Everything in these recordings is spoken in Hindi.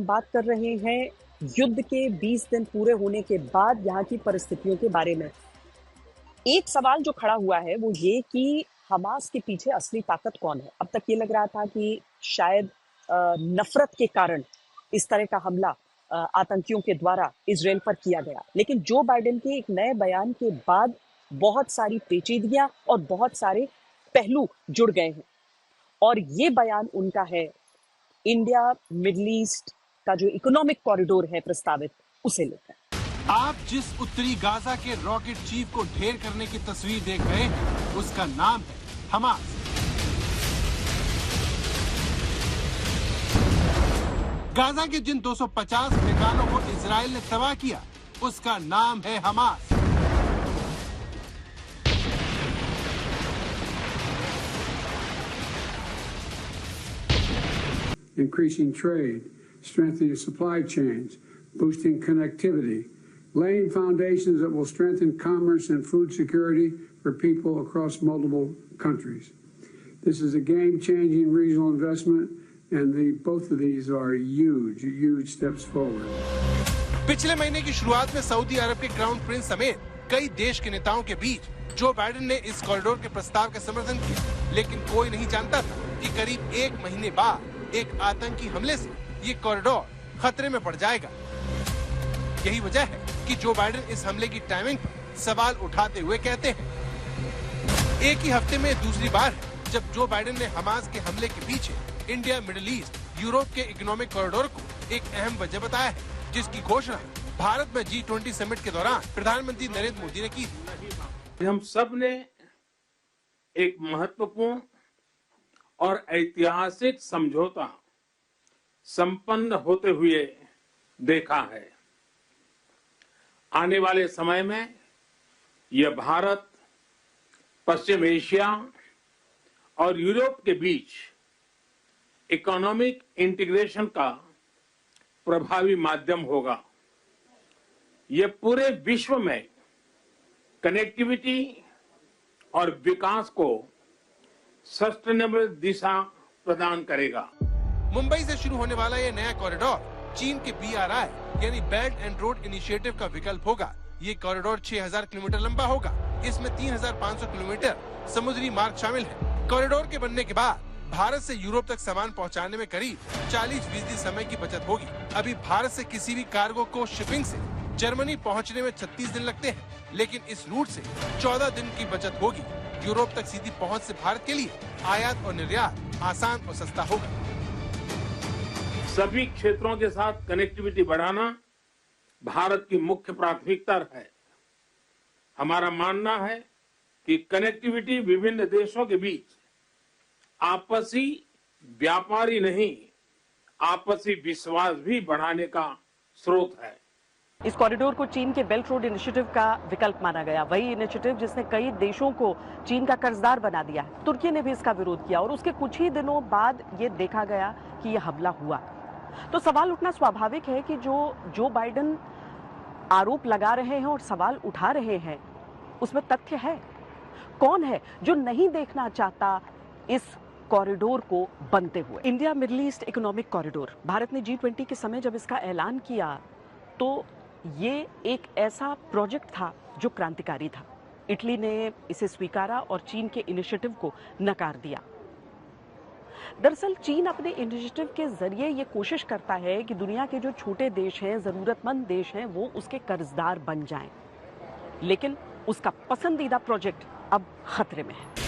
हम बात कर रहे हैं युद्ध के 20 दिन पूरे होने के बाद यहाँ की परिस्थितियों के बारे में। एक सवाल जो खड़ा हुआ है वो ये कि हमास के पीछे असली ताकत कौन है। अब तक ये लग रहा था कि शायद नफरत के कारण इस तरह का हमला आतंकियों के द्वारा इजराइल पर किया गया, लेकिन जो बाइडेन के एक नए बयान के बाद बहुत सारी पेचीदगियां और बहुत सारे पहलू जुड़ गए हैं। और ये बयान उनका है इंडिया मिडल ईस्ट का जो इकोनॉमिक कॉरिडोर है प्रस्तावित, उसे लेकर। आप जिस उत्तरी गाजा के रॉकेट चीफ को ढेर करने की तस्वीर देख रहे हैं, उसका नाम है हमास। गाजा के जिन 250 ठिकानों को इजराइल ने तबाह किया, उसका नाम है Hamas. Increasing trade, strengthening supply chains, boosting connectivity, laying foundations that will strengthen commerce and food security for people across multiple countries. This is a game-changing regional investment, and both of these are huge steps forward. पिछले महीने की शुरुआत में सऊदी अरब के क्राउन प्रिंस समेत कई देश के नेताओं के बीच जो बाइडेन ने इस कॉरिडोर के प्रस्ताव का समर्थन किया, लेकिन कोई नहीं जानता था कि करीब एक महीने बाद एक आतंकी हमले से ये कॉरिडोर खतरे में पड़ जाएगा। यही वजह है कि जो बाइडेन इस हमले की टाइमिंग पर सवाल उठाते हुए कहते हैं। एक ही हफ्ते में दूसरी बार है जब जो बाइडेन ने हमास के हमले के पीछे इंडिया मिडिल ईस्ट यूरोप के इकोनॉमिक कॉरिडोर को एक अहम वजह बताया है, जिसकी घोषणा भारत में G20 समिट के दौरान प्रधानमंत्री नरेंद्र मोदी ने की थी। हम सब ने एक महत्वपूर्ण और ऐतिहासिक समझौता संपन्न होते हुए देखा है। आने वाले समय में यह भारत, पश्चिम एशिया और यूरोप के बीच इकोनॉमिक इंटीग्रेशन का प्रभावी माध्यम होगा। यह पूरे विश्व में कनेक्टिविटी और विकास को सस्टेनेबल दिशा प्रदान करेगा। मुंबई से शुरू होने वाला यह नया कॉरिडोर चीन के BRI यानी बेल्ट एंड रोड इनिशिएटिव का विकल्प होगा। ये कॉरिडोर 6000 किलोमीटर लंबा होगा। इसमें 3500 किलोमीटर समुद्री मार्ग शामिल है। कॉरिडोर के बनने के बाद भारत से यूरोप तक सामान पहुंचाने में करीब 40% समय की बचत होगी। अभी भारत से किसी भी कार्गो को शिपिंग से जर्मनी पहुंचने में 36 दिन लगते हैं, लेकिन इस रूट से 14 दिन की बचत होगी। यूरोप तक सीधी पहुंच से भारत के लिए आयात और निर्यात आसान और सस्ता होगा। सभी क्षेत्रों के साथ कनेक्टिविटी बढ़ाना भारत की मुख्य प्राथमिकता है। हमारा मानना है कि कनेक्टिविटी विभिन्न देशों के बीच आपसी व्यापार ही नहीं, आपसी विश्वास भी बढ़ाने का स्रोत है। इस कॉरिडोर को चीन के बेल्ट रोड इनिशिएटिव का विकल्प माना गया, वही इनिशिएटिव जिसने कई देशों को चीन का कर्जदार बना दिया है। तुर्की ने भी इसका विरोध किया और उसके कुछ ही दिनों बाद ये देखा गया कि यह हमला हुआ। तो सवाल उठना स्वाभाविक है कि जो बाइडेन आरोप लगा रहे हैं और सवाल उठा रहे हैं, उसमें तथ्य है। कौन है जो नहीं देखना चाहता इस कॉरिडोर को बनते हुए? India middle east economic corridor, Bharat ने G20 के समय जब इसका ऐलान किया तो ये एक ऐसा प्रोजेक्ट था जो क्रांतिकारी था। इटली ने इसे स्वीकारा और चीन के इनिशिएटिव को नकार दिया। दरअसल चीन अपने इनिशिएटिव के जरिए ये कोशिश करता है कि दुनिया के जो छोटे देश हैं, जरूरतमंद देश हैं, वो उसके कर्जदार बन जाएं। लेकिन उसका पसंदीदा प्रोजेक्ट अब खतरे में है।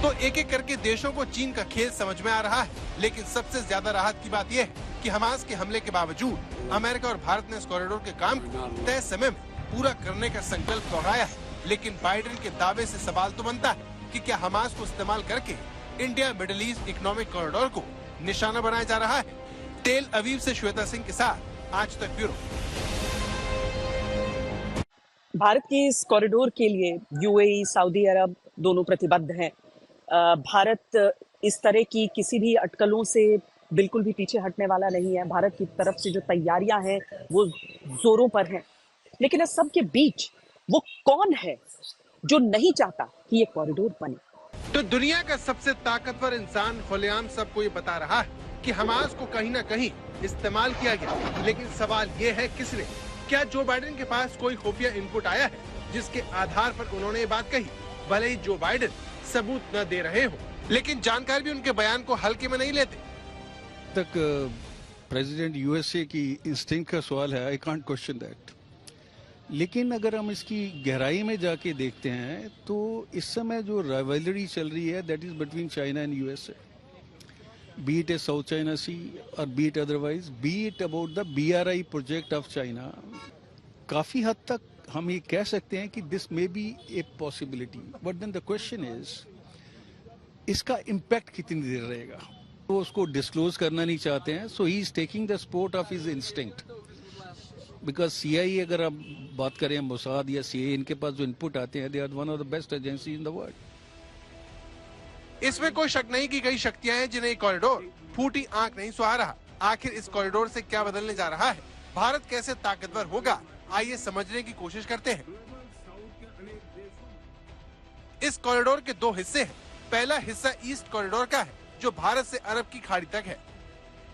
तो एक एक करके देशों को चीन का खेल समझ में आ रहा है, लेकिन सबसे ज्यादा राहत की बात यह है कि हमास के हमले के बावजूद अमेरिका और भारत ने इस कॉरिडोर के काम को तय समय में पूरा करने का संकल्प दोहराया है। लेकिन बाइडेन के दावे से सवाल तो बनता है कि क्या हमास को इस्तेमाल करके India middle east economic corridor को निशाना बनाया जा रहा है? तेल अवीव से श्वेता सिंह के साथ आज तक ब्यूरो। भारत के इस कॉरिडोर के लिए UAE, सऊदी अरब दोनों प्रतिबद्ध हैं। भारत इस तरह की किसी भी अटकलों से बिल्कुल भी पीछे हटने वाला नहीं है। भारत की तरफ से जो तैयारियां हैं वो जोरों पर हैं। लेकिन इस सब के बीच वो कौन है जो नहीं चाहता कि ये कॉरिडोर बने? तो दुनिया का सबसे ताकतवर इंसान खुलेआम सबको ये बता रहा है कि हमास को कहीं न कहीं इस्तेमाल किया गया, लेकिन सवाल ये है किसने? क्या जो बाइडेन के पास कोई खुफिया इनपुट आया है जिसके आधार पर उन्होंने ये बात कही? भले ही जो बाइडेन सबूत न दे रहे हो, लेकिन जानकार भी उनके बयान को हल्के में नहीं लेते। तक प्रेसिडेंट यूएसए की इंस्टिंक्ट का सवाल है, आई कांट क्वेश्चन दैट। लेकिन अगर हम इसकी गहराई में जाके देखते हैं तो इस समय जो राइवलरी चल रही है that is between China and USA, be it a South China Sea और be it otherwise, be it about the BRI project of China, काफी हद तक हम ये कह सकते हैं कि this may be a possibility, but then the question is इसका इम्पैक्ट कितनी देर रहेगा। वो उसको डिस्क्लोज करना नहीं चाहते हैं, so he is taking the support of his instinct. Because CIA अगर आप बात करें, मोसाद या CIA, इनके पास जो इनपुट आते हैं, they are one of the best agency in the world. इसमें कोई शक नहीं कि कई शक्तियां हैं जिन्हें कॉरिडोर फूटी आंख नहीं सुहा रहा। आखिर इस कॉरिडोर से क्या बदलने जा रहा है? भारत कैसे ताकतवर होगा? आइए समझने की कोशिश करते हैं। इस कॉरिडोर के दो हिस्से हैं। पहला हिस्सा ईस्ट कॉरिडोर का है, जो भारत से अरब की खाड़ी तक है।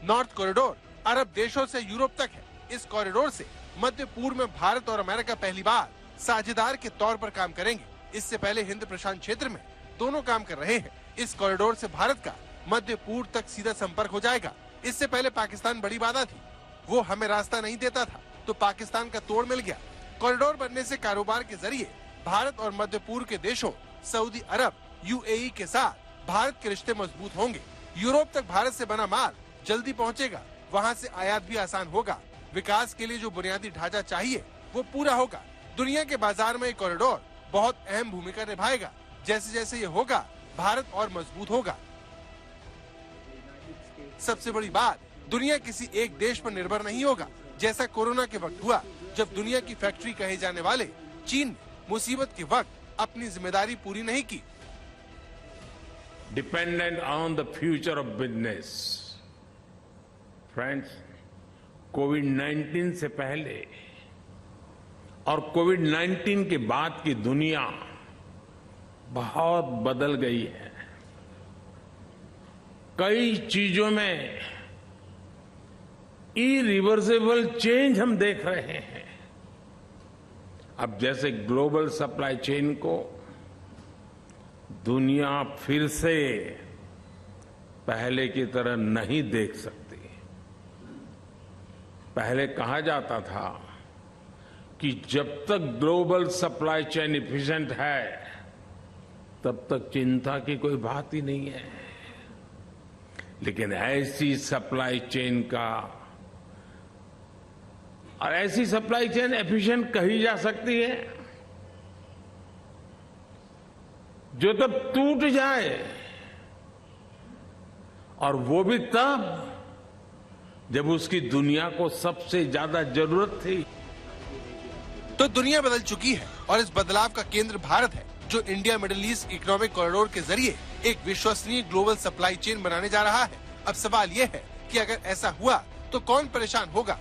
नॉर्थ कॉरिडोर अरब देशों से यूरोप तक है। इस कॉरिडोर से मध्य पूर्व में भारत और अमेरिका पहली बार साझेदार के तौर पर काम करेंगे। इससे पहले हिंद प्रशांत क्षेत्र में दोनों काम कर रहे हैं। इस कॉरिडोर से भारत का मध्य पूर्व तक सीधा संपर्क हो जाएगा। इससे पहले पाकिस्तान बड़ी बाधा थी, वो हमें रास्ता नहीं देता था, तो पाकिस्तान का तोड़ मिल गया। कॉरिडोर बनने से कारोबार के जरिए भारत और मध्य पूर्व के देशों सऊदी अरब, UAE के साथ भारत के रिश्ते मजबूत होंगे। यूरोप तक भारत से बना माल जल्दी पहुंचेगा, वहां से आयात भी आसान होगा। विकास के लिए जो बुनियादी ढांचा चाहिए वो पूरा होगा। दुनिया के बाजार में ये कॉरिडोर बहुत अहम भूमिका निभाएगा। जैसे जैसे ये होगा, भारत और मजबूत होगा। सबसे बड़ी बात, दुनिया किसी एक देश पर निर्भर नहीं होगा, जैसा कोरोना के वक्त हुआ, जब दुनिया की फैक्ट्री कहे जाने वाले चीन ने मुसीबत के वक्त अपनी जिम्मेदारी पूरी नहीं की। Dependent on the future of business. Friends, कोविड-19 से पहले और कोविड-19 के बाद की दुनिया बहुत बदल गई है। कई चीजों में इरिवर्सिबल चेंज हम देख रहे हैं। अब जैसे ग्लोबल सप्लाई चेन को दुनिया फिर से पहले की तरह नहीं देख सकती। पहले कहा जाता था कि जब तक ग्लोबल सप्लाई चेन इफिशिएंट है तब तक चिंता की कोई बात ही नहीं है। लेकिन ऐसी सप्लाई चेन का और ऐसी सप्लाई चेन एफिशिएंट कही जा सकती है जो तब टूट जाए, और वो भी तब जब उसकी दुनिया को सबसे ज्यादा जरूरत थी। तो दुनिया बदल चुकी है और इस बदलाव का केंद्र भारत है, जो India middle east economic corridor के जरिए एक विश्वसनीय ग्लोबल सप्लाई चेन बनाने जा रहा है। अब सवाल ये है कि अगर ऐसा हुआ तो कौन परेशान होगा?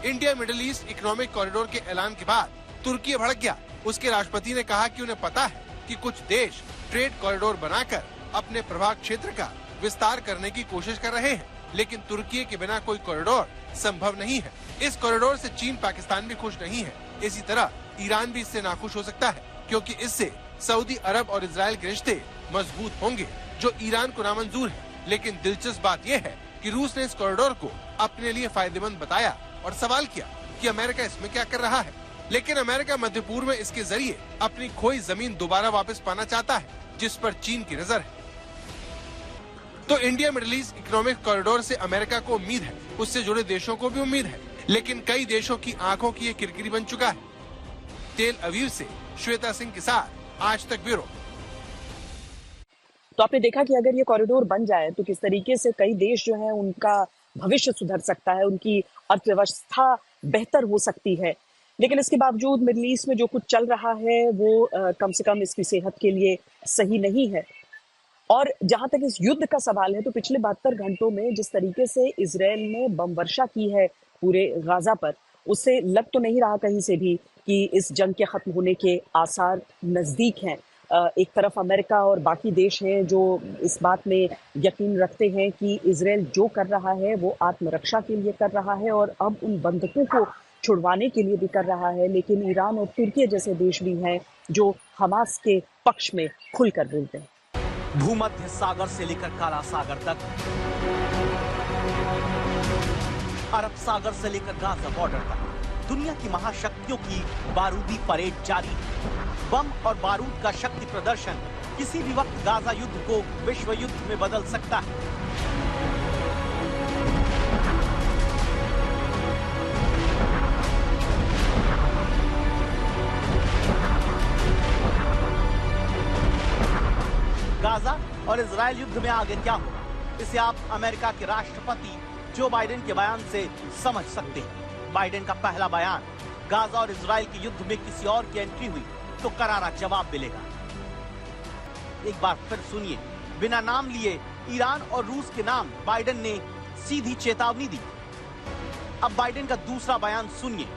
India middle east economic corridor के ऐलान के बाद तुर्की भड़क गया। उसके राष्ट्रपति ने कहा कि उन्हें पता है कि कुछ देश ट्रेड कॉरिडोर बनाकर अपने प्रभाव क्षेत्र का विस्तार करने की कोशिश कर रहे हैं, लेकिन तुर्की के बिना कोई कॉरिडोर संभव नहीं है। इस कॉरिडोर से चीन, पाकिस्तान भी खुश नहीं है। इसी तरह ईरान भी इससे नाखुश हो सकता है, क्योंकि इससे सऊदी अरब और इजराइल के रिश्ते मजबूत होंगे, जो ईरान को नामंजूर है। लेकिन दिलचस्प बात यह है कि रूस ने इस कॉरिडोर को अपने लिए फायदेमंद बताया और सवाल किया कि अमेरिका इसमें क्या कर रहा है। लेकिन अमेरिका मध्य पूर्व में इसके जरिए अपनी खोई जमीन दोबारा वापस पाना चाहता है, जिस पर चीन की नजर है। तो India middle east economic corridor से अमेरिका को उम्मीद है, उससे जुड़े देशों को भी उम्मीद है, लेकिन कई देशों की आंखों की ये किरकिरी बन चुका है। तेल अवीव से श्वेता सिंह के साथ आज तक ब्यूरो। तो आपने देखा कि अगर ये कॉरिडोर बन जाए तो किस तरीके से कई देश जो है उनका भविष्य सुधर सकता है, उनकी अर्थव्यवस्था बेहतर हो सकती है। लेकिन इसके बावजूद मिडिल ईस्ट में जो कुछ चल रहा है वो कम से कम इसकी सेहत के लिए सही नहीं है। और जहां तक इस युद्ध का सवाल है, तो पिछले 72 घंटों में जिस तरीके से इजराइल ने बम वर्षा की है पूरे गाजा पर, उससे लग तो नहीं रहा कहीं से भी कि इस जंग के खत्म होने के आसार नजदीक हैं। एक तरफ अमेरिका और बाकी देश हैं जो इस बात में यकीन रखते हैं कि इजराइल जो कर रहा है वो आत्मरक्षा के लिए कर रहा है और अब उन बंधकों को छुड़वाने के लिए भी कर रहा है, लेकिन ईरान और तुर्की जैसे देश भी हैं जो हमास के पक्ष में खुलकर बोलते हैं। भूमध्य सागर से लेकर काला सागर तक, अरब सागर से लेकर गाजा बॉर्डर तक दुनिया की महाशक्तियों की बारूदी परेड जारी। बम और बारूद का शक्ति प्रदर्शन किसी भी वक्त गाजा युद्ध को विश्व युद्ध में बदल सकता है। गाजा और इजराइल युद्ध में आगे क्या होगा, इसे आप अमेरिका के राष्ट्रपति जो बाइडेन के बयान से समझ सकते हैं। बाइडेन का पहला बयान, गाजा और इजराइल के युद्ध में किसी और की एंट्री हुई तो करारा जवाब मिलेगा। एक बार फिर सुनिए, बिना नाम लिए ईरान और रूस के नाम बाइडेन ने सीधी चेतावनी दी। अब बाइडेन का दूसरा बयान सुनिए।